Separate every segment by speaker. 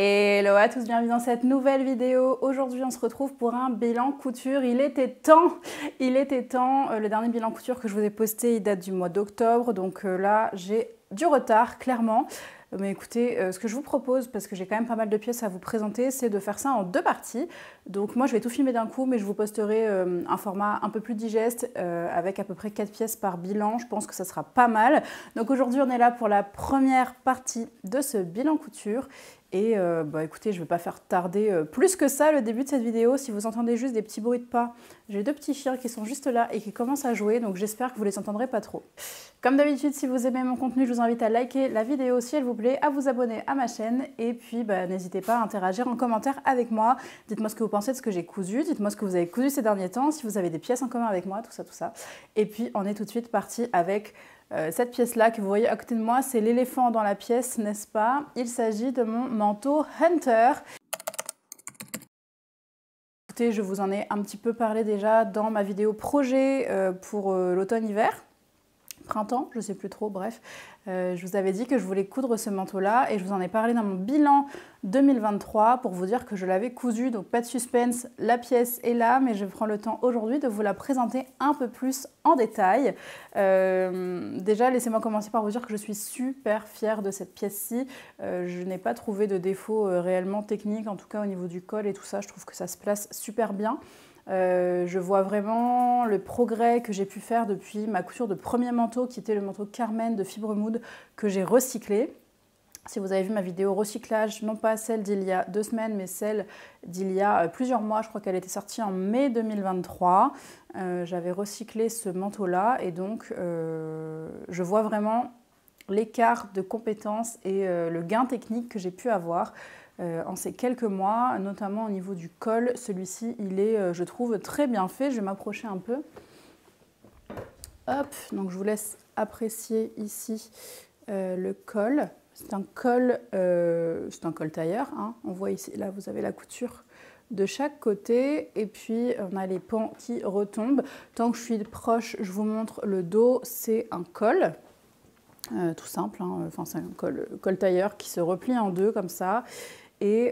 Speaker 1: Hello à tous, bienvenue dans cette nouvelle vidéo. Aujourd'hui, on se retrouve pour un bilan couture. Il était temps. Le dernier bilan couture que je vous ai posté, il date du mois d'octobre. Donc là, j'ai du retard, clairement. Mais écoutez, ce que je vous propose, parce que j'ai quand même pas mal de pièces à vous présenter, c'est de faire ça en deux parties. Donc moi, je vais tout filmer d'un coup, mais je vous posterai un format un peu plus digeste, avec à peu près 4 pièces par bilan. Je pense que ça sera pas mal. Donc aujourd'hui, on est là pour la première partie de ce bilan couture. Et écoutez, je ne vais pas faire tarder plus que ça le début de cette vidéo. Si vous entendez juste des petits bruits de pas, j'ai deux petits chiens qui sont juste là et qui commencent à jouer, donc j'espère que vous les entendrez pas trop. Comme d'habitude, si vous aimez mon contenu, je vous invite à liker la vidéo si elle vous plaît, à vous abonner à ma chaîne et puis n'hésitez pas à interagir en commentaire avec moi. Dites-moi ce que vous pensez de ce que j'ai cousu, dites-moi ce que vous avez cousu ces derniers temps, si vous avez des pièces en commun avec moi, tout ça. Et puis on est tout de suite parti avec cette pièce-là que vous voyez à côté de moi, c'est l'éléphant dans la pièce, n'est-ce pas? Il s'agit de mon manteau Hunter. Écoutez, je vous en ai un petit peu parlé déjà dans ma vidéo projet pour l'automne-hiver. Printemps, je ne sais plus trop, bref. Je vous avais dit que je voulais coudre ce manteau-là et je vous en ai parlé dans mon bilan 2023 pour vous dire que je l'avais cousu, donc pas de suspense, la pièce est là, mais je prends le temps aujourd'hui de vous la présenter un peu plus en détail. Déjà, laissez-moi commencer par vous dire que je suis super fière de cette pièce-ci. Je n'ai pas trouvé de défaut réellement technique, en tout cas au niveau du col et tout ça, je trouve que ça se place super bien. Je vois vraiment le progrès que j'ai pu faire depuis ma couture de premier manteau qui était le manteau Carmen de Fibre Mood que j'ai recyclé. Si vous avez vu ma vidéo recyclage, non pas celle d'il y a 2 semaines mais celle d'il y a plusieurs mois, je crois qu'elle était sortie en mai 2023, j'avais recyclé ce manteau là et donc je vois vraiment l'écart de compétences et le gain technique que j'ai pu avoir en ces quelques mois, notamment au niveau du col. Celui-ci, il est, je trouve, très bien fait. Je vais m'approcher un peu. Hop, donc je vous laisse apprécier ici le col. C'est un col tailleur, hein. On voit ici, là, vous avez la couture de chaque côté et puis on a les pans qui retombent. Tant que je suis proche, je vous montre le dos, c'est un col. Tout simple, hein. Enfin, c'est un col tailleur qui se replie en deux comme ça. Et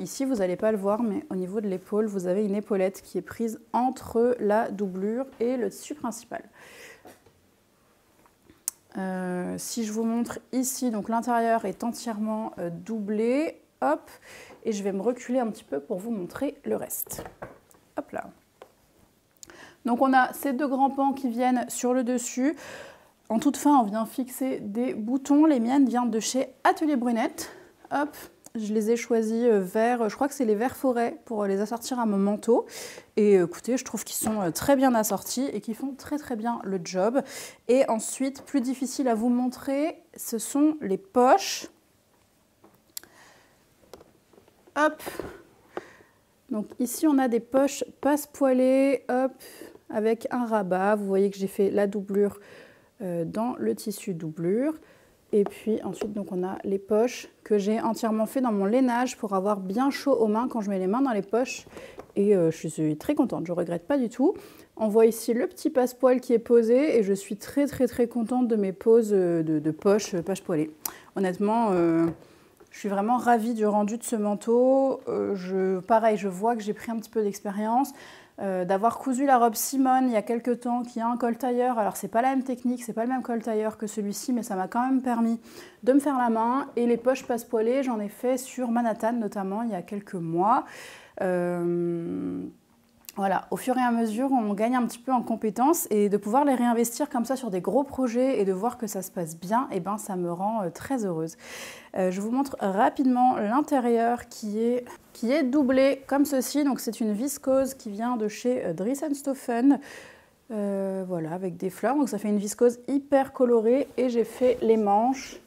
Speaker 1: ici, vous n'allez pas le voir, mais au niveau de l'épaule, vous avez une épaulette qui est prise entre la doublure et le tissu principal. Si je vous montre ici, donc l'intérieur est entièrement doublé, hop, et je vais me reculer un petit peu pour vous montrer le reste. Hop là. Donc on a ces deux grands pans qui viennent sur le dessus. En toute fin, on vient fixer des boutons. Les miennes viennent de chez Atelier Brunette. Hop. Je les ai choisis verts, je crois que c'est les verts forêt pour les assortir à mon manteau. Et écoutez, je trouve qu'ils sont très bien assortis et qu'ils font très bien le job. Et ensuite, plus difficile à vous montrer, ce sont les poches. Hop. Donc ici, on a des poches passe-poilées, hop, avec un rabat. Vous voyez que j'ai fait la doublure dans le tissu doublure. Et puis ensuite, donc, on a les poches que j'ai entièrement fait dans mon lainage pour avoir bien chaud aux mains quand je mets les mains dans les poches. Et je suis très contente, je ne regrette pas du tout. On voit ici le petit passepoil qui est posé et je suis très contente de mes poses de poches passe-poilées. Honnêtement, je suis vraiment ravie du rendu de ce manteau. Pareil, je vois que j'ai pris un petit peu d'expérience. D'avoir cousu la robe Simone il y a quelques temps qui a un col tailleur. Alors c'est pas la même technique, c'est pas le même col tailleur que celui-ci, mais ça m'a quand même permis de me faire la main. Et les poches passe-poilées, j'en ai fait sur Manhattan notamment il y a quelques mois. Voilà, au fur et à mesure, on gagne un petit peu en compétences et de pouvoir les réinvestir comme ça sur des gros projets et de voir que ça se passe bien, et ben ça me rend très heureuse. Je vous montre rapidement l'intérieur qui est doublé comme ceci. Donc c'est une viscose qui vient de chez Dries & Stoffen. Voilà, avec des fleurs. Donc ça fait une viscose hyper colorée et j'ai fait les manches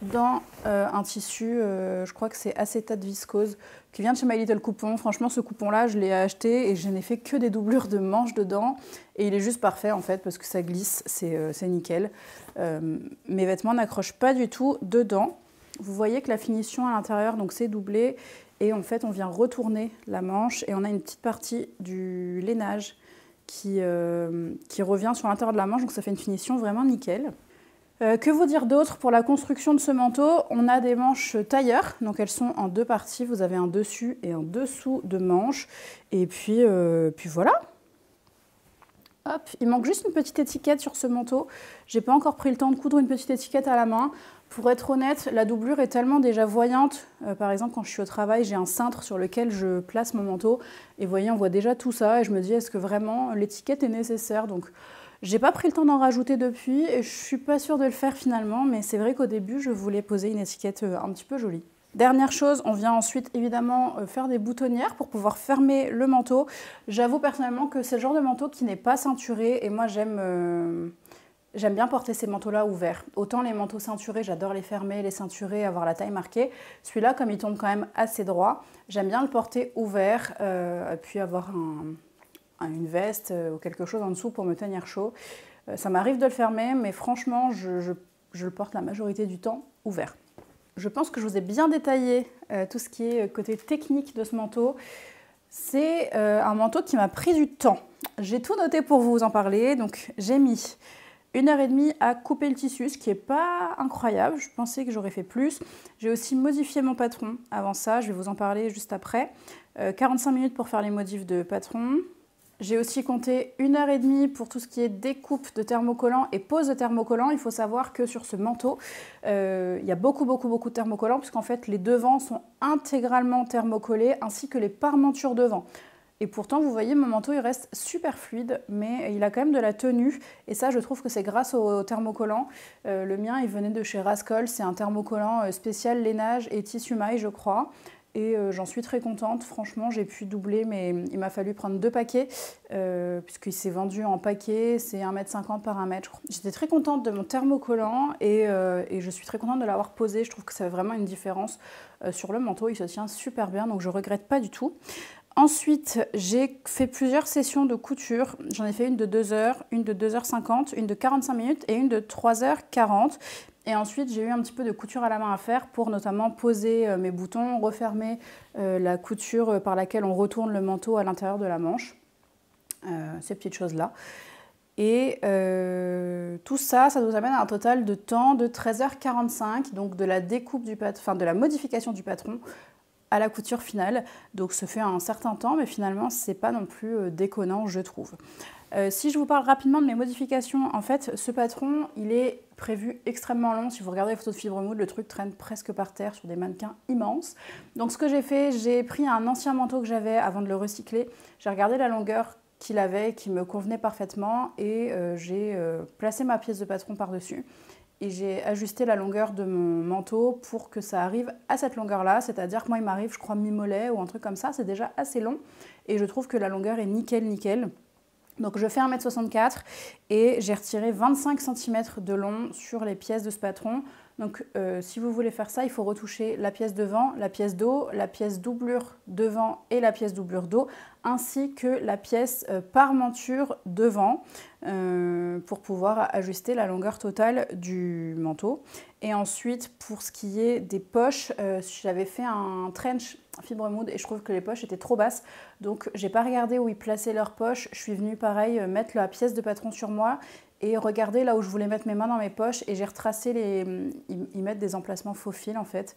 Speaker 1: dans un tissu, je crois que c'est acétate viscose, qui vient de chez My Little Coupon. Franchement, ce coupon-là, je l'ai acheté et je n'ai fait que des doublures de manches dedans. Et il est juste parfait, en fait, parce que ça glisse, c'est nickel. Mes vêtements n'accrochent pas du tout dedans. Vous voyez que la finition à l'intérieur, donc c'est doublé. Et en fait, on vient retourner la manche et on a une petite partie du lainage qui revient sur l'intérieur de la manche. Donc ça fait une finition vraiment nickel. Que vous dire d'autre pour la construction de ce manteau? On a des manches tailleur, donc elles sont en deux parties. Vous avez un dessus et un dessous de manche. Et puis voilà. Hop, il manque juste une petite étiquette sur ce manteau. J'ai pas encore pris le temps de coudre une petite étiquette à la main. Pour être honnête, la doublure est tellement déjà voyante. Par exemple, quand je suis au travail, j'ai un cintre sur lequel je place mon manteau. Et vous voyez, on voit déjà tout ça. Et je me dis, est-ce que vraiment l'étiquette est nécessaire? Donc, j'ai pas pris le temps d'en rajouter depuis. Et je suis pas sûre de le faire finalement. Mais c'est vrai qu'au début, je voulais poser une étiquette un petit peu jolie. Dernière chose, on vient ensuite évidemment faire des boutonnières pour pouvoir fermer le manteau. J'avoue personnellement que c'est le genre de manteau qui n'est pas ceinturé et moi j'aime bien porter ces manteaux-là ouverts. Autant les manteaux ceinturés, j'adore les fermer, les ceinturer, avoir la taille marquée. Celui-là, comme il tombe quand même assez droit, j'aime bien le porter ouvert, puis avoir une veste ou quelque chose en dessous pour me tenir chaud. Ça m'arrive de le fermer, mais franchement, je le porte la majorité du temps ouvert. Je pense que je vous ai bien détaillé tout ce qui est côté technique de ce manteau. C'est un manteau qui m'a pris du temps. J'ai tout noté pour vous en parler. Donc j'ai mis 1h30 à couper le tissu, ce qui n'est pas incroyable. Je pensais que j'aurais fait plus. J'ai aussi modifié mon patron avant ça. Je vais vous en parler juste après. 45 minutes pour faire les modifs de patron. J'ai aussi compté 1h30 pour tout ce qui est découpe de thermocollants et pose de thermocollants. Il faut savoir que sur ce manteau, il y a beaucoup de thermocollants puisqu'en fait les devants sont intégralement thermocollés ainsi que les parmentures devant. Et pourtant, vous voyez, mon manteau il reste super fluide, mais il a quand même de la tenue. Et ça, je trouve que c'est grâce au thermocollant. Le mien, il venait de chez Rascol. C'est un thermocollant spécial lainage et tissu maille, je crois. Et j'en suis très contente. Franchement, j'ai pu doubler, mais il m'a fallu prendre 2 paquets, puisqu'il s'est vendu en paquet. C'est 1,50 m par 1 m. J'étais très contente de mon thermocollant et je suis très contente de l'avoir posé. Je trouve que ça fait vraiment une différence sur le manteau. Il se tient super bien, donc je ne regrette pas du tout. Ensuite, j'ai fait plusieurs sessions de couture. J'en ai fait une de 2 heures, une de 2h50, une de 45 minutes et une de 3h40. Et ensuite, j'ai eu un petit peu de couture à la main à faire pour notamment poser mes boutons, refermer la couture par laquelle on retourne le manteau à l'intérieur de la manche. Ces petites choses-là. Et tout ça, ça nous amène à un total de temps de 13h45, donc de la découpe du patron, enfin de la modification du patron à la couture finale. Donc ça fait un certain temps, mais finalement, c'est pas non plus déconnant, je trouve. Si je vous parle rapidement de mes modifications, en fait, ce patron, il est prévu extrêmement long. Si vous regardez les photos de fibre moude, le truc traîne presque par terre sur des mannequins immenses. Donc ce que j'ai fait, j'ai pris un ancien manteau que j'avais avant de le recycler. J'ai regardé la longueur qu'il avait, qui me convenait parfaitement, et j'ai placé ma pièce de patron par-dessus. Et j'ai ajusté la longueur de mon manteau pour que ça arrive à cette longueur-là. C'est-à-dire que moi, il m'arrive, je crois, mi-mollet ou un truc comme ça. C'est déjà assez long. Et je trouve que la longueur est nickel, nickel. Donc je fais 1,64 m et j'ai retiré 25 cm de long sur les pièces de ce patron. Donc si vous voulez faire ça, il faut retoucher la pièce devant, la pièce dos, la pièce doublure devant et la pièce doublure dos, ainsi que la pièce parmenture devant pour pouvoir ajuster la longueur totale du manteau. Et ensuite, pour ce qui est des poches, j'avais fait un trench fibre moude et je trouve que les poches étaient trop basses. Donc j'ai pas regardé où ils plaçaient leurs poches. Je suis venue pareil mettre la pièce de patron sur moi et regarder là où je voulais mettre mes mains dans mes poches. Et j'ai retracé ils mettent des emplacements faux fils en fait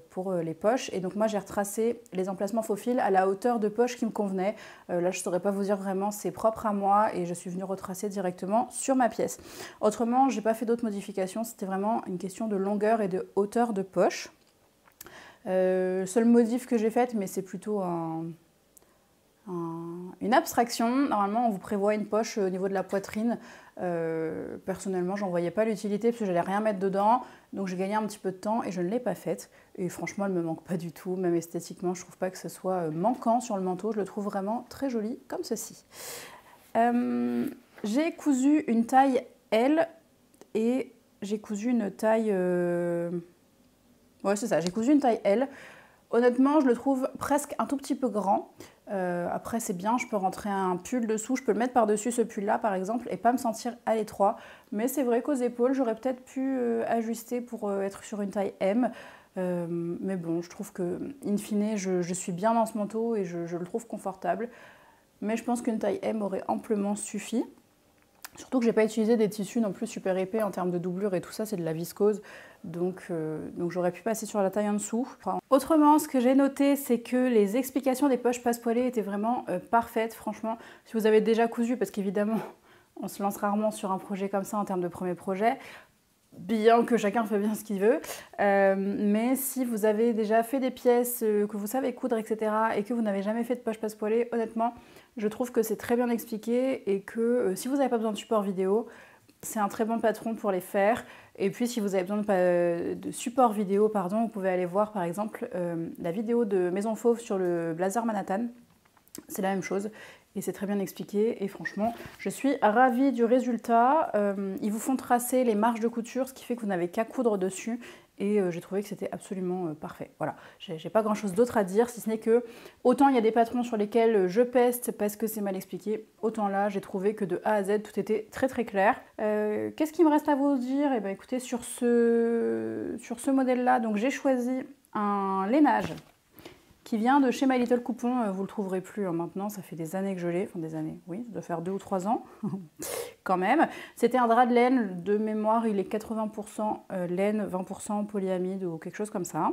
Speaker 1: pour les poches. Et donc moi j'ai retracé les emplacements faux fils à la hauteur de poche qui me convenait. Là je saurais pas vous dire vraiment, c'est propre à moi et je suis venue retracer directement sur ma pièce. Autrement, j'ai pas fait d'autres modifications. C'était vraiment une question de longueur et de hauteur de poche. Seule modif que j'ai faite, mais c'est plutôt une abstraction. Normalement, on vous prévoit une poche au niveau de la poitrine. Personnellement, j'en voyais pas l'utilité parce que j'allais rien mettre dedans. Donc j'ai gagné un petit peu de temps et je ne l'ai pas faite. Et franchement, elle me manque pas du tout. Même esthétiquement, je trouve pas que ce soit manquant sur le manteau. Je le trouve vraiment très joli comme ceci. J'ai cousu une taille L et j'ai cousu une taille... Ouais, c'est ça, j'ai cousu une taille L. Honnêtement, je le trouve presque un tout petit peu grand. Après, c'est bien, je peux rentrer un pull dessous, je peux le mettre par-dessus ce pull-là, par exemple, et pas me sentir à l'étroit. Mais c'est vrai qu'aux épaules, j'aurais peut-être pu ajuster pour être sur une taille M. Mais bon, je trouve que, in fine, je suis bien dans ce manteau et je le trouve confortable. Mais je pense qu'une taille M aurait amplement suffi. Surtout que j'ai pas utilisé des tissus non plus super épais en termes de doublure et tout ça, c'est de la viscose. Donc j'aurais pu passer sur la taille en dessous. Enfin, autrement, ce que j'ai noté, c'est que les explications des poches passe-poilées étaient vraiment parfaites. Franchement, si vous avez déjà cousu, parce qu'évidemment, on se lance rarement sur un projet comme ça en termes de premier projet, bien que chacun fait bien ce qu'il veut. Mais si vous avez déjà fait des pièces, que vous savez coudre, etc. et que vous n'avez jamais fait de poche passe-poilée, honnêtement, je trouve que c'est très bien expliqué et que si vous n'avez pas besoin de support vidéo, c'est un très bon patron pour les faire. Et puis si vous avez besoin de support vidéo, pardon, vous pouvez aller voir par exemple la vidéo de Maison Fauve sur le blazer Manhattan. C'est la même chose et c'est très bien expliqué et franchement je suis ravie du résultat. Ils vous font tracer les marges de couture, ce qui fait que vous n'avez qu'à coudre dessus et j'ai trouvé que c'était absolument parfait. Voilà, j'ai pas grand chose d'autre à dire si ce n'est que autant il y a des patrons sur lesquels je peste parce que c'est mal expliqué, autant là j'ai trouvé que de A à Z tout était très très clair. Qu'est-ce qu'il me reste à vous dire? Eh bien écoutez, sur ce modèle là, donc j'ai choisi un lainage qui vient de chez My Little Coupon. Vous le trouverez plus maintenant, ça fait des années que je l'ai, enfin des années, oui, ça doit faire 2 ou 3 ans quand même. C'était un drap de laine, de mémoire il est 80% laine, 20% polyamide ou quelque chose comme ça.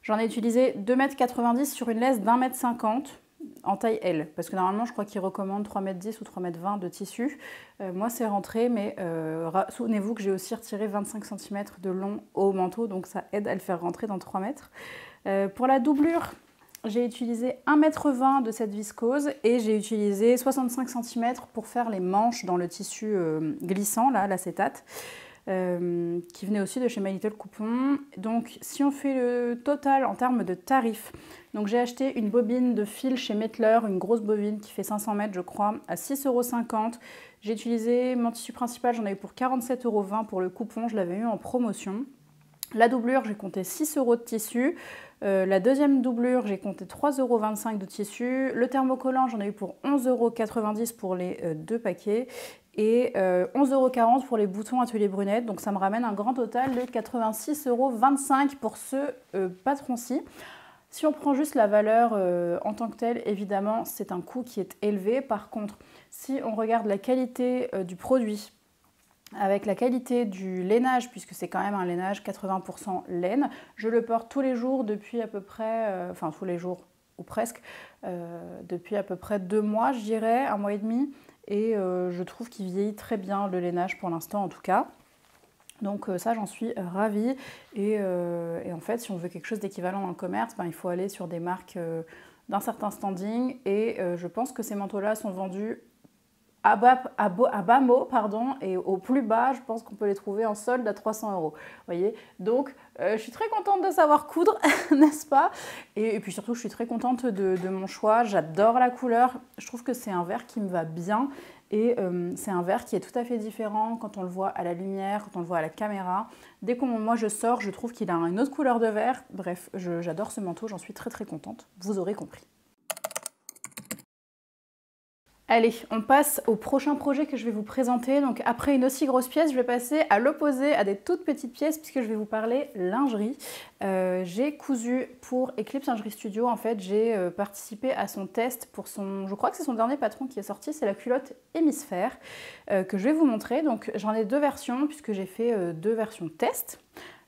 Speaker 1: J'en ai utilisé 2,90 m sur une laisse d'1,50 m en taille L, parce que normalement je crois qu'ils recommandent 3,10 m ou 3,20 m de tissu. Moi c'est rentré, mais souvenez-vous que j'ai aussi retiré 25 cm de long au manteau, donc ça aide à le faire rentrer dans 3 mètres. Pour la doublure, j'ai utilisé 1,20 m de cette viscose et j'ai utilisé 65 cm pour faire les manches dans le tissu glissant, là, l'acétate, qui venait aussi de chez My Little Coupon. Donc si on fait le total en termes de tarifs, donc j'ai acheté une bobine de fil chez Mettler, une grosse bobine qui fait 500 mètres je crois, à 6,50 €. J'ai utilisé mon tissu principal, j'en avais pour 47,20 € pour le coupon, je l'avais eu en promotion. La doublure, j'ai compté 6 € de tissu. La deuxième doublure, j'ai compté 3,25 € de tissu. Le thermocollant, j'en ai eu pour 11,90 € pour les 2 paquets. Et 11,40 € pour les boutons Atelier Brunette. Donc ça me ramène un grand total de 86,25 € pour ce patron-ci. Si on prend juste la valeur en tant que telle, évidemment, c'est un coût qui est élevé. Par contre, si on regarde la qualité du produit, avec la qualité du lainage, puisque c'est quand même un lainage 80% laine. Je le porte tous les jours depuis à peu près, enfin tous les jours ou presque, depuis à peu près 2 mois, je dirais, 1 mois et demi. Et je trouve qu'il vieillit très bien le lainage pour l'instant en tout cas. Donc ça, j'en suis ravie. Et en fait, si on veut quelque chose d'équivalent dans le commerce, ben, il faut aller sur des marques d'un certain standing. Et je pense que ces manteaux-là sont vendus à bas mot, pardon, et au plus bas, je pense qu'on peut les trouver en solde à 300 €. Voyez, donc je suis très contente de savoir coudre, n'est-ce pas? Et puis surtout, je suis très contente de mon choix. J'adore la couleur. Je trouve que c'est un vert qui me va bien. Et c'est un vert qui est tout à fait différent quand on le voit à la lumière, quand on le voit à la caméra. Dès que moi je sors, je trouve qu'il a une autre couleur de vert. Bref, j'adore ce manteau, j'en suis très très contente. Vous aurez compris. Allez, on passe au prochain projet que je vais vous présenter. Donc après une aussi grosse pièce, je vais passer à l'opposé, à des toutes petites pièces, puisque je vais vous parler lingerie. J'ai cousu pour Eclipse Lingerie Studio. En fait, j'ai participé à son test pour son... Je crois que c'est son dernier patron qui est sorti, c'est la culotte Hémisphère, que je vais vous montrer. Donc j'en ai 2 versions, puisque j'ai fait 2 versions test.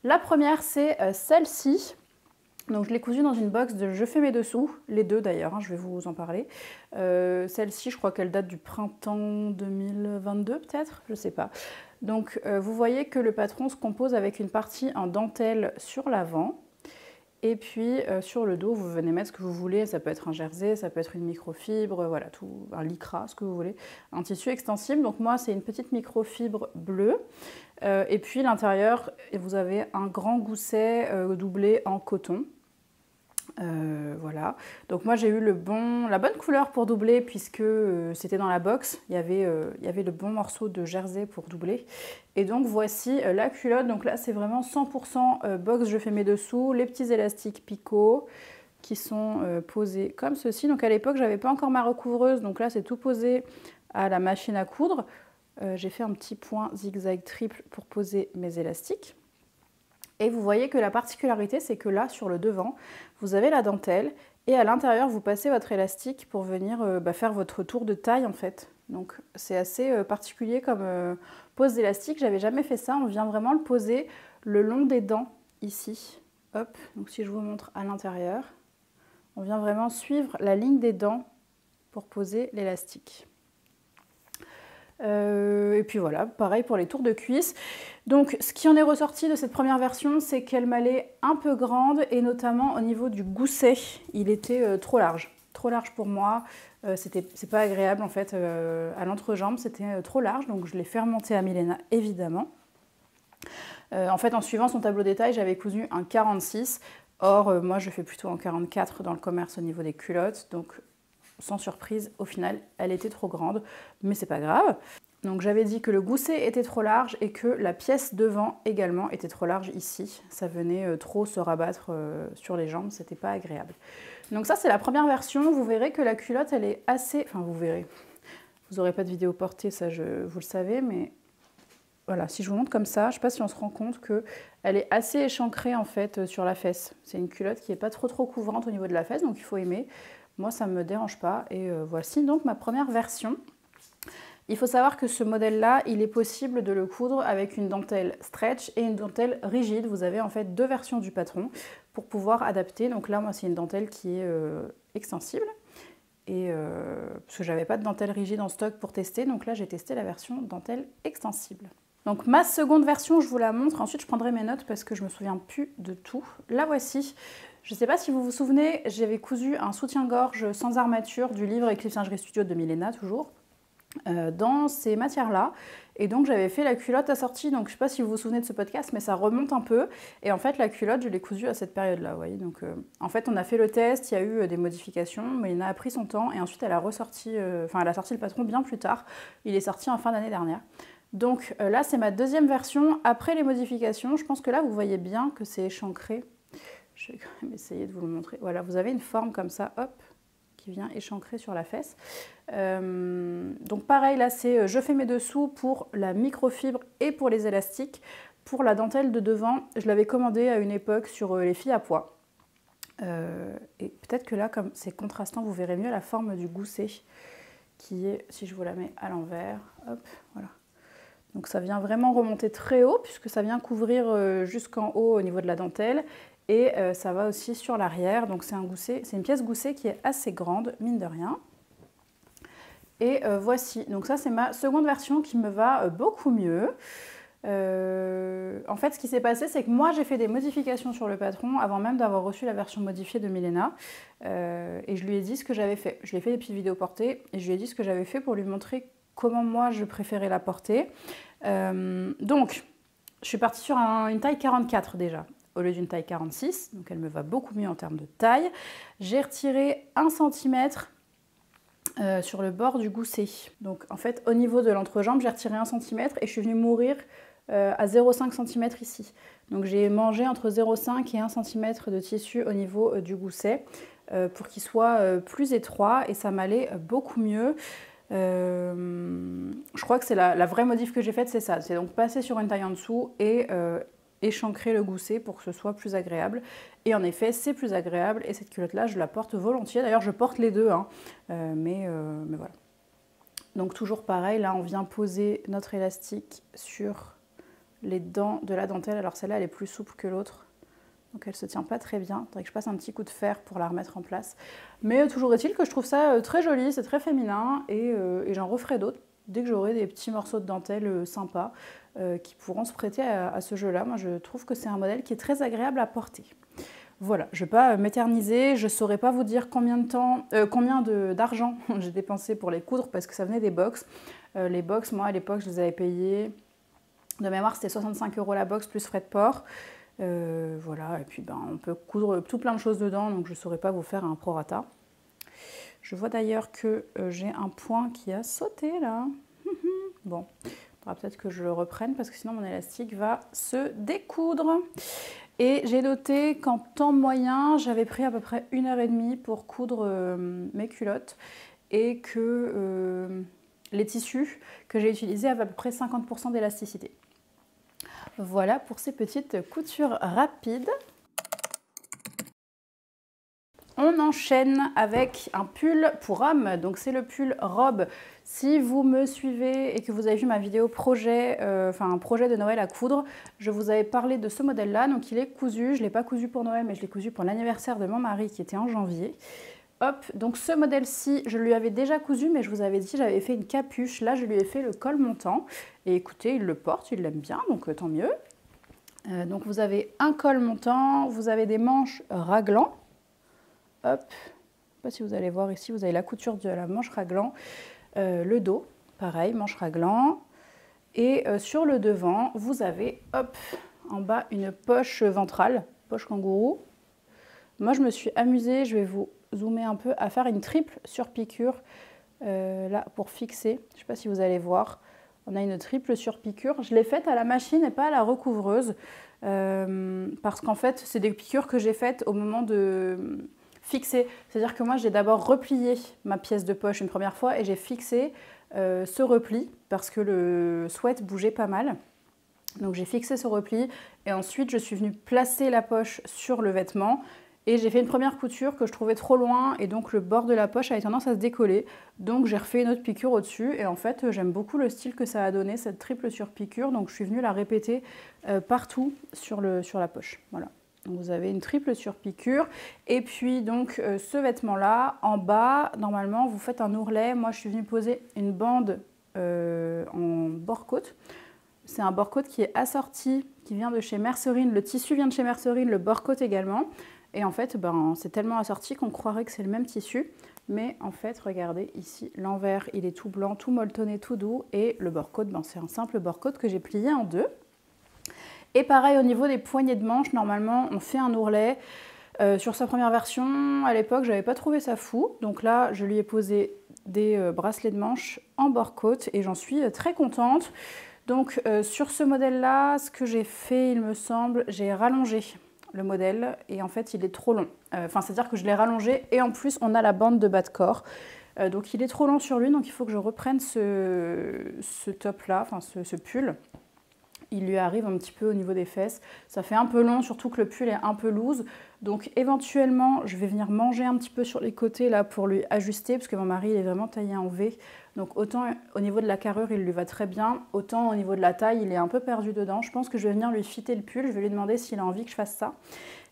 Speaker 1: La première, c'est celle-ci. Donc je l'ai cousue dans une box de Je fais mes dessous, les deux d'ailleurs, hein, je vais vous en parler. Celle-ci, je crois qu'elle date du printemps 2022 peut-être, je sais pas. Donc vous voyez que le patron se compose avec une partie en dentelle sur l'avant. Et puis sur le dos, vous venez mettre ce que vous voulez, ça peut être un jersey, ça peut être une microfibre, voilà, tout, un lycra, ce que vous voulez. Un tissu extensible, donc moi c'est une petite microfibre bleue. Et puis l'intérieur, vous avez un grand gousset doublé en coton. Voilà, donc moi j'ai eu la bonne couleur pour doubler puisque c'était dans la box, il y avait le bon morceau de jersey pour doubler. Et donc voici la culotte, donc là c'est vraiment 100% box Je fais mes dessous, les petits élastiques picot qui sont posés comme ceci. Donc à l'époque j'avais pas encore ma recouvreuse, donc là c'est tout posé à la machine à coudre. J'ai fait un petit point zigzag triple pour poser mes élastiques. Et vous voyez que la particularité, c'est que là, sur le devant, vous avez la dentelle et à l'intérieur, vous passez votre élastique pour venir faire votre tour de taille en fait. Donc c'est assez particulier comme pose d'élastique. J'avais jamais fait ça. On vient vraiment le poser le long des dents ici. Hop, donc si je vous montre à l'intérieur, on vient vraiment suivre la ligne des dents pour poser l'élastique. Et puis voilà, pareil pour les tours de cuisse. Donc ce qui en est ressorti de cette première version, c'est qu'elle m'allait un peu grande et notamment au niveau du gousset, il était trop large pour moi. C'est pas agréable en fait à l'entrejambe, c'était trop large, donc je l'ai fait remonter à Milena évidemment. En fait, en suivant son tableau détail, j'avais cousu un 46. Or, moi, je fais plutôt en 44 dans le commerce au niveau des culottes. Donc, sans surprise, au final, elle était trop grande. Mais c'est pas grave. Donc, j'avais dit que le gousset était trop large et que la pièce devant également était trop large ici. Ça venait trop se rabattre sur les jambes. C'était pas agréable. Donc ça, c'est la première version. Vous verrez que la culotte, elle est assez... Enfin, vous verrez. Vous n'aurez pas de vidéo portée, ça, vous le savez, mais... Voilà, si je vous montre comme ça, je ne sais pas si on se rend compte qu'elle est assez échancrée en fait sur la fesse. C'est une culotte qui n'est pas trop couvrante au niveau de la fesse, donc il faut aimer. Moi, ça ne me dérange pas. Et voici donc ma première version. Il faut savoir que ce modèle-là, il est possible de le coudre avec une dentelle stretch et une dentelle rigide. Vous avez en fait deux versions du patron pour pouvoir adapter. Donc là, moi, c'est une dentelle qui est extensible. Et parce que j'avais pas de dentelle rigide en stock pour tester, donc là j'ai testé la version dentelle extensible. Donc ma seconde version, je vous la montre, ensuite je prendrai mes notes parce que je me souviens plus de tout. La voici. Je ne sais pas si vous vous souvenez, j'avais cousu un soutien-gorge sans armature du livre Eclipse Lingerie Studio de Milena, toujours, dans ces matières-là. Et donc j'avais fait la culotte assortie, donc je ne sais pas si vous vous souvenez de ce podcast, mais ça remonte un peu. Et en fait la culotte, je l'ai cousue à cette période-là, vous voyez. Donc en fait on a fait le test, il y a eu des modifications, Milena a pris son temps et ensuite elle a ressorti, elle a sorti le patron bien plus tard. Il est sorti en fin d'année dernière. Donc là c'est ma deuxième version, après les modifications. Je pense que là vous voyez bien que c'est échancré. Je vais quand même essayer de vous le montrer. Voilà, vous avez une forme comme ça, hop, qui vient échancrer sur la fesse. Donc pareil, là c'est je fais mes dessous pour la microfibre et pour les élastiques. Pour la dentelle de devant, je l'avais commandée à une époque sur les filles à pois. Et peut-être que là, comme c'est contrastant, vous verrez mieux la forme du gousset qui est, si je vous la mets à l'envers, hop, voilà. Donc ça vient vraiment remonter très haut puisque ça vient couvrir jusqu'en haut au niveau de la dentelle. Et ça va aussi sur l'arrière, donc c'est un gousset, c'est une pièce gousset qui est assez grande, mine de rien. Et voici, donc ça c'est ma seconde version qui me va beaucoup mieux. En fait ce qui s'est passé c'est que moi j'ai fait des modifications sur le patron avant même d'avoir reçu la version modifiée de Milena. Et je lui ai dit ce que j'avais fait. Je lui ai fait des petites vidéos portées et je lui ai dit ce que j'avais fait pour lui montrer comment moi je préférais la porter. Donc je suis partie sur une taille 44 déjà, au lieu d'une taille 46, donc elle me va beaucoup mieux en termes de taille. J'ai retiré 1 cm sur le bord du gousset. Donc en fait, au niveau de l'entrejambe, j'ai retiré 1 cm et je suis venue mourir à 0,5 cm ici. Donc j'ai mangé entre 0,5 et 1 cm de tissu au niveau du gousset pour qu'il soit plus étroit et ça m'allait beaucoup mieux. Je crois que c'est la vraie modif que j'ai faite, c'est ça. C'est donc passer sur une taille en dessous et échancrer le gousset pour que ce soit plus agréable. Et en effet, c'est plus agréable et cette culotte-là, je la porte volontiers. D'ailleurs, je porte les deux, hein. Mais voilà. Donc toujours pareil, là, on vient poser notre élastique sur les dents de la dentelle. Alors celle-là, elle est plus souple que l'autre. Donc elle ne se tient pas très bien. Il faudrait que je passe un petit coup de fer pour la remettre en place. Mais toujours est-il que je trouve ça très joli, c'est très féminin et j'en referai d'autres dès que j'aurai des petits morceaux de dentelle sympas qui pourront se prêter à ce jeu-là. Moi, je trouve que c'est un modèle qui est très agréable à porter. Voilà, je ne vais pas m'éterniser, je ne saurais pas vous dire combien d'argent j'ai dépensé pour les coudre parce que ça venait des box. Les box, moi à l'époque, je les avais payées, de mémoire, c'était 65 € la box plus frais de port. Voilà, et puis on peut coudre tout plein de choses dedans, donc je ne saurais pas vous faire un prorata. Je vois d'ailleurs que j'ai un point qui a sauté là. Bon, il faudra peut-être que je le reprenne parce que sinon mon élastique va se découdre. Et j'ai noté qu'en temps moyen, j'avais pris à peu près 1h30 pour coudre mes culottes et que les tissus que j'ai utilisés avaient à peu près 50% d'élasticité. Voilà pour ces petites coutures rapides. On On enchaîne avec un pull pour homme, donc c'est le pull robe. Si vous me suivez et que vous avez vu ma vidéo projet, un projet de Noël à coudre, je vous avais parlé de ce modèle-là. Donc il est cousu, je ne l'ai pas cousu pour Noël, mais je l'ai cousu pour l'anniversaire de mon mari qui était en janvier. Hop, donc ce modèle-ci, je lui avais déjà cousu, mais je vous avais dit, j'avais fait une capuche. Là, je lui ai fait le col montant. Et écoutez, il le porte, il l'aime bien, donc tant mieux. Donc vous avez un col montant, vous avez des manches raglan. Hop, je ne sais pas si vous allez voir ici, vous avez la couture de la manche raglan. Le dos, pareil, manche raglan. Et sur le devant, vous avez, hop, en bas, une poche ventrale, poche kangourou. Moi, je me suis amusée, je vais vous zoomer un peu, à faire une triple surpiqûre, là, pour fixer. Je ne sais pas si vous allez voir. On a une triple surpiqûre. Je l'ai faite à la machine et pas à la recouvreuse. Parce qu'en fait, c'est des piqûres que j'ai faites au moment de fixer. C'est-à-dire que moi, j'ai d'abord replié ma pièce de poche une première fois et j'ai fixé ce repli parce que le sweat bougeait pas mal. Donc j'ai fixé ce repli et ensuite je suis venue placer la poche sur le vêtement. Et j'ai fait une première couture que je trouvais trop loin et donc le bord de la poche avait tendance à se décoller. Donc j'ai refait une autre piqûre au-dessus et en fait j'aime beaucoup le style que ça a donné, cette triple surpiqûre. Donc je suis venue la répéter partout sur la poche. Voilà. Donc vous avez une triple surpiqûre. Et puis donc ce vêtement-là, en bas, normalement vous faites un ourlet. Moi je suis venue poser une bande en bord-côte. C'est un bord-côte qui est assorti, qui vient de chez Mercerine. Le tissu vient de chez Mercerine, le bord-côte également. Et en fait, c'est tellement assorti qu'on croirait que c'est le même tissu. Mais en fait, regardez ici, l'envers, il est tout blanc, tout molletonné, tout doux. Et le bord-côte, c'est un simple bord-côte que j'ai plié en deux. Et pareil, au niveau des poignées de manches, normalement, on fait un ourlet. Sur sa première version, à l'époque, je n'avais pas trouvé ça fou. Donc là, je lui ai posé des bracelets de manches en bord-côte et j'en suis très contente. Donc sur ce modèle-là, ce que j'ai fait, il me semble, j'ai rallongé le modèle et en fait il est trop long. C'est-à-dire que je l'ai rallongé et en plus on a la bande de bas de corps. Donc il est trop long sur lui, donc il faut que je reprenne ce top-là, ce pull. Il lui arrive un petit peu au niveau des fesses. Ça fait un peu long, surtout que le pull est un peu loose. Donc éventuellement, je vais venir manger un petit peu sur les côtés là pour lui ajuster, parce que mon mari il est vraiment taillé en V. Donc autant au niveau de la carrure, il lui va très bien, autant au niveau de la taille, il est un peu perdu dedans. Je pense que je vais venir lui fitter le pull, je vais lui demander s'il a envie que je fasse ça.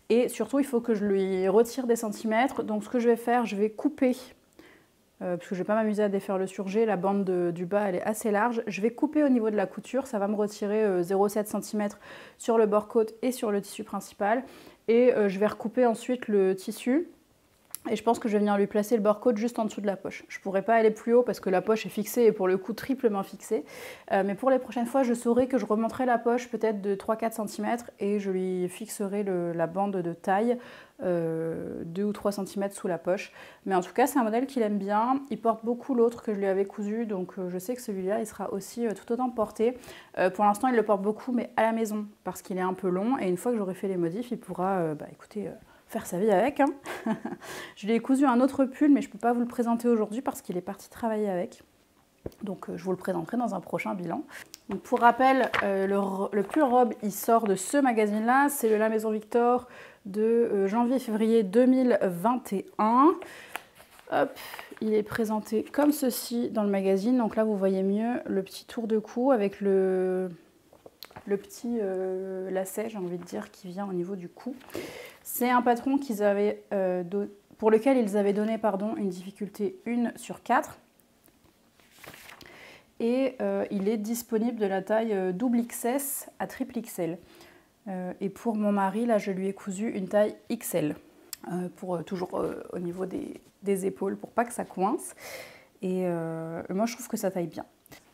Speaker 1: Et surtout, il faut que je lui retire des centimètres. Donc ce que je vais faire, je vais couper, parce que je ne vais pas m'amuser à défaire le surjet, la bande du bas elle est assez large. Je vais couper au niveau de la couture, ça va me retirer 0,7 cm sur le bord-côte et sur le tissu principal. Et je vais recouper ensuite le tissu. Et je pense que je vais venir lui placer le bord-côte juste en dessous de la poche. Je ne pourrais pas aller plus haut parce que la poche est fixée et pour le coup triplement fixée. Mais pour les prochaines fois, je saurai que je remonterai la poche peut-être de 3-4 cm et je lui fixerai la bande de taille 2 ou 3 cm sous la poche. Mais en tout cas, c'est un modèle qu'il aime bien. Il porte beaucoup l'autre que je lui avais cousu, donc je sais que celui-là, il sera aussi tout autant porté. Pour l'instant, il le porte beaucoup, mais à la maison parce qu'il est un peu long. Et une fois que j'aurai fait les modifs, il pourra, écoutez... faire sa vie avec. Je lui ai cousu un autre pull, mais je ne peux pas vous le présenter aujourd'hui parce qu'il est parti travailler avec. Donc je vous le présenterai dans un prochain bilan. Donc, pour rappel, le pull robe, il sort de ce magazine-là. C'est le La Maison Victor de janvier-février 2021. Hop, il est présenté comme ceci dans le magazine. Donc là, vous voyez mieux le petit tour de cou avec le petit lacet, j'ai envie de dire, qui vient au niveau du cou. C'est un patron pour lequel ils avaient donné une difficulté 1/4. Et il est disponible de la taille double XS à triple XL. Et pour mon mari, là, je lui ai cousu une taille XL. Toujours au niveau des épaules, pour pas que ça coince. Et moi, je trouve que ça taille bien.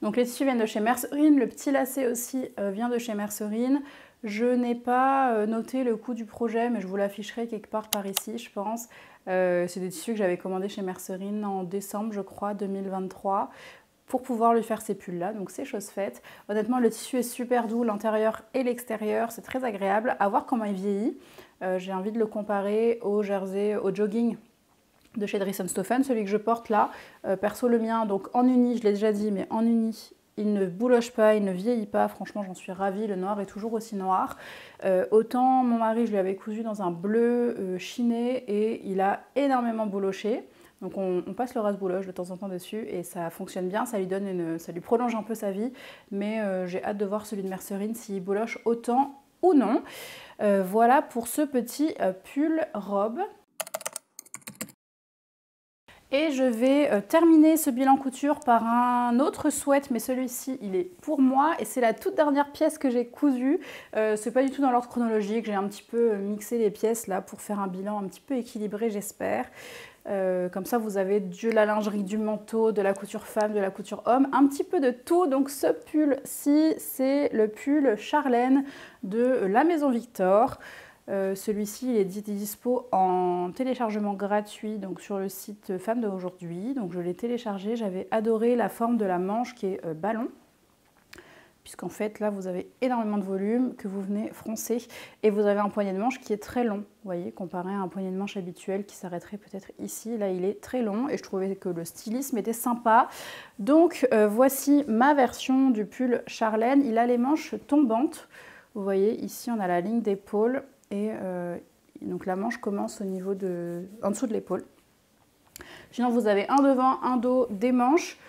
Speaker 1: Donc les tissus viennent de chez Mercerine, le petit lacet aussi vient de chez Mercerine. Je n'ai pas noté le coût du projet, mais je vous l'afficherai quelque part par ici, je pense. C'est des tissus que j'avais commandés chez Mercerine en décembre, je crois, 2023, pour pouvoir lui faire ces pulls-là. Donc c'est chose faite. Honnêtement, le tissu est super doux, l'intérieur et l'extérieur, c'est très agréable. À voir comment il vieillit. J'ai envie de le comparer au jersey, au jogging de chez Dries & Stoffen, celui que je porte là. Perso le mien, donc en uni, je l'ai déjà dit, mais en uni, il ne bouloche pas, il ne vieillit pas, franchement j'en suis ravie, le noir est toujours aussi noir. Autant mon mari, je lui avais cousu dans un bleu chiné et il a énormément bouloché. Donc on passe le rase-bouloche de temps en temps dessus et ça fonctionne bien, ça lui prolonge un peu sa vie, mais j'ai hâte de voir celui de Mercerine s'il bouloche autant ou non. Voilà pour ce petit pull robe. Et je vais terminer ce bilan couture par un autre sweat, mais celui-ci il est pour moi et c'est la toute dernière pièce que j'ai cousue. C'est pas du tout dans l'ordre chronologique, j'ai un petit peu mixé les pièces là pour faire un bilan un petit peu équilibré j'espère. Comme ça vous avez de la lingerie, du manteau, de la couture femme, de la couture homme, un petit peu de tout. Donc ce pull-ci c'est le pull Charlène de la Maison Victor. Celui-ci il est dispo en téléchargement gratuit donc sur le site Femme d'aujourd'hui. Donc je l'ai téléchargé, j'avais adoré la forme de la manche qui est ballon. Puisqu'en fait là vous avez énormément de volume que vous venez froncer et vous avez un poignet de manche qui est très long, vous voyez, comparé à un poignet de manche habituel qui s'arrêterait peut-être ici, là il est très long et je trouvais que le stylisme était sympa. Donc voici ma version du pull Charlène, il a les manches tombantes, vous voyez ici on a la ligne d'épaule et donc la manche commence au niveau en dessous de l'épaule. Sinon vous avez un devant, un dos, des manches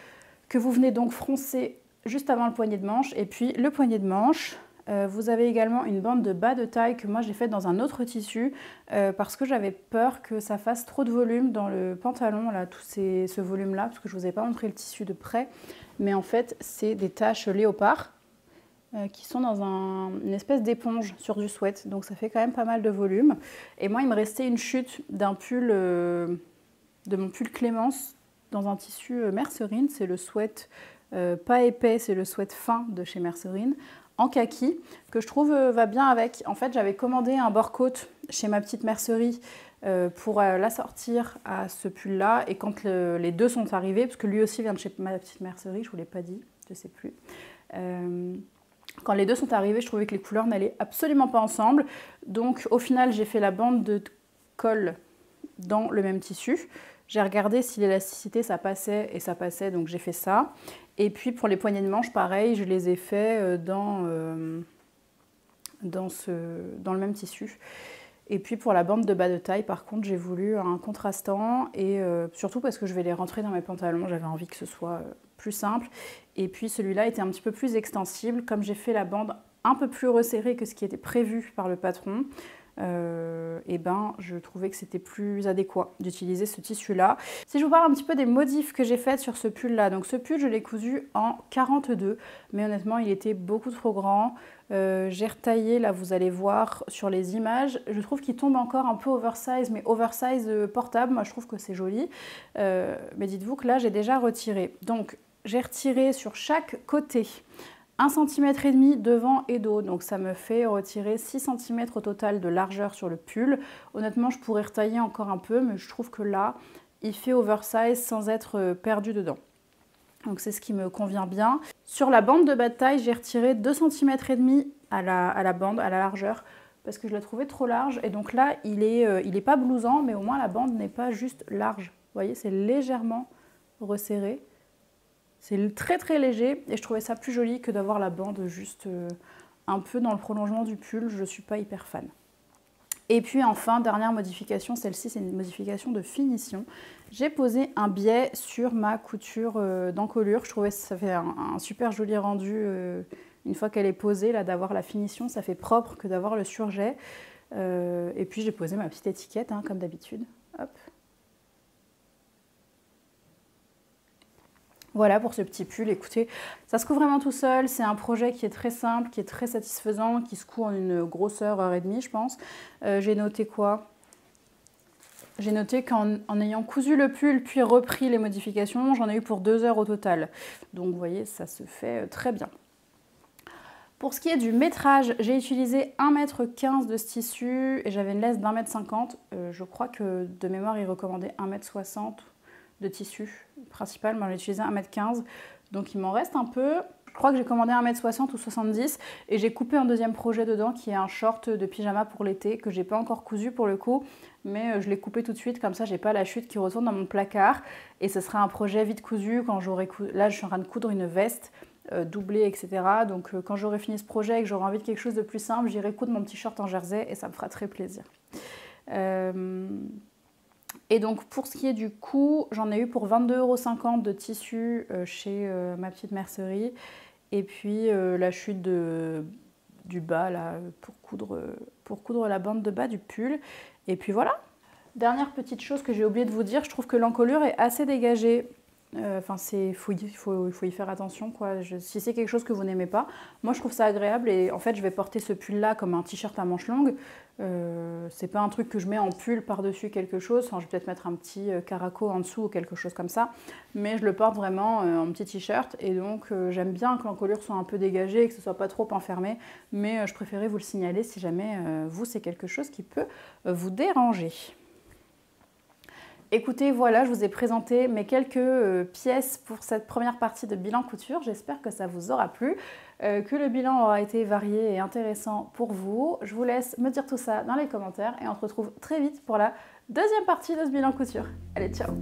Speaker 1: que vous venez donc froncer juste avant le poignet de manche et puis le poignet de manche. Vous avez également une bande de bas de taille que moi j'ai faite dans un autre tissu parce que j'avais peur que ça fasse trop de volume dans le pantalon, là, tout ce volume là, parce que je ne vous ai pas montré le tissu de près, mais en fait c'est des taches léopard qui sont dans une espèce d'éponge sur du sweat, donc ça fait quand même pas mal de volume. Et moi il me restait une chute d'un pull, de mon pull Clémence dans un tissu Mercerine, c'est le sweat pas épais, c'est le sweat fin de chez Mercerine, en kaki, que je trouve va bien avec. En fait, j'avais commandé un bore-coat chez ma petite mercerie pour l'assortir à ce pull-là. Et quand les deux sont arrivés, parce que lui aussi vient de chez ma petite mercerie, je ne vous l'ai pas dit, je ne sais plus. Quand les deux sont arrivés, je trouvais que les couleurs n'allaient absolument pas ensemble. Donc au final, j'ai fait la bande de colle dans le même tissu. J'ai regardé si l'élasticité ça passait et ça passait, donc j'ai fait ça. Et puis pour les poignées de manche, pareil, je les ai fait dans le même tissu. Et puis pour la bande de bas de taille, par contre, j'ai voulu un contrastant et surtout parce que je vais les rentrer dans mes pantalons, j'avais envie que ce soit plus simple. Et puis celui-là était un petit peu plus extensible, comme j'ai fait la bande un peu plus resserrée que ce qui était prévu par le patron. Et ben je trouvais que c'était plus adéquat d'utiliser ce tissu là. Si je vous parle un petit peu des modifs que j'ai fait sur ce pull là, donc ce pull je l'ai cousu en 42, mais honnêtement il était beaucoup trop grand. J'ai retaillé, là vous allez voir sur les images, je trouve qu'il tombe encore un peu oversize, mais oversize portable, moi je trouve que c'est joli. Mais dites-vous que là j'ai déjà retiré, donc j'ai retiré sur chaque côté 1,5 cm devant et dos, donc ça me fait retirer 6 cm au total de largeur sur le pull. Honnêtement, je pourrais retailler encore un peu, mais je trouve que là, il fait oversize sans être perdu dedans. Donc c'est ce qui me convient bien. Sur la bande de bas de taille, j'ai retiré 2,5 cm à la bande, à la largeur, parce que je la trouvais trop large. Et donc là, il est pas blousant, mais au moins la bande n'est pas juste large. Vous voyez, c'est légèrement resserré. C'est très très léger et je trouvais ça plus joli que d'avoir la bande juste un peu dans le prolongement du pull. Je ne suis pas hyper fan. Et puis enfin, dernière modification, celle-ci c'est une modification de finition. J'ai posé un biais sur ma couture d'encolure. Je trouvais que ça fait un super joli rendu une fois qu'elle est posée, là d'avoir la finition, ça fait propre que d'avoir le surjet. Et puis j'ai posé ma petite étiquette hein, comme d'habitude. Hop. Voilà pour ce petit pull, écoutez, ça se coud vraiment tout seul, c'est un projet qui est très simple, qui est très satisfaisant, qui se coud en une grosseur, heure et demie je pense. J'ai noté quoi? J'ai noté qu'en ayant cousu le pull puis repris les modifications, j'en ai eu pour 2 heures au total. Donc vous voyez, ça se fait très bien. Pour ce qui est du métrage, j'ai utilisé 1,15 m de ce tissu et j'avais une laisse d'1,50 m. Je crois que de mémoire, il recommandait 1,60 m de tissu principal, moi j'ai utilisé 1,15 m, donc il m'en reste un peu. Je crois que j'ai commandé 1,60 m ou 70 et j'ai coupé un deuxième projet dedans qui est un short de pyjama pour l'été que j'ai pas encore cousu pour le coup, mais je l'ai coupé tout de suite, comme ça j'ai pas la chute qui retourne dans mon placard et ce sera un projet vite cousu quand j'aurai cousu. Là je suis en train de coudre une veste doublé, etc. Donc quand j'aurai fini ce projet et que j'aurai envie de quelque chose de plus simple, j'irai coudre mon t-shirt en jersey et ça me fera très plaisir. Et donc pour ce qui est du coût, j'en ai eu pour 22,50 € de tissu chez ma petite mercerie. Et puis la chute du bas là, pour coudre la bande de bas du pull. Et puis voilà. Dernière petite chose que j'ai oublié de vous dire, je trouve que l'encolure est assez dégagée. Enfin, il faut y faire attention, quoi. Si c'est quelque chose que vous n'aimez pas, moi je trouve ça agréable et en fait je vais porter ce pull là comme un t-shirt à manches longues. C'est pas un truc que je mets en pull par-dessus quelque chose, enfin, je vais peut-être mettre un petit caraco en dessous ou quelque chose comme ça, mais je le porte vraiment en petit t-shirt et donc j'aime bien que l'encolure soit un peu dégagée et que ce soit pas trop enfermé, mais je préférais vous le signaler si jamais vous c'est quelque chose qui peut vous déranger. Écoutez, voilà, je vous ai présenté mes quelques pièces pour cette première partie de bilan couture. J'espère que ça vous aura plu, que le bilan aura été varié et intéressant pour vous. Je vous laisse me dire tout ça dans les commentaires et on se retrouve très vite pour la deuxième partie de ce bilan couture. Allez, ciao!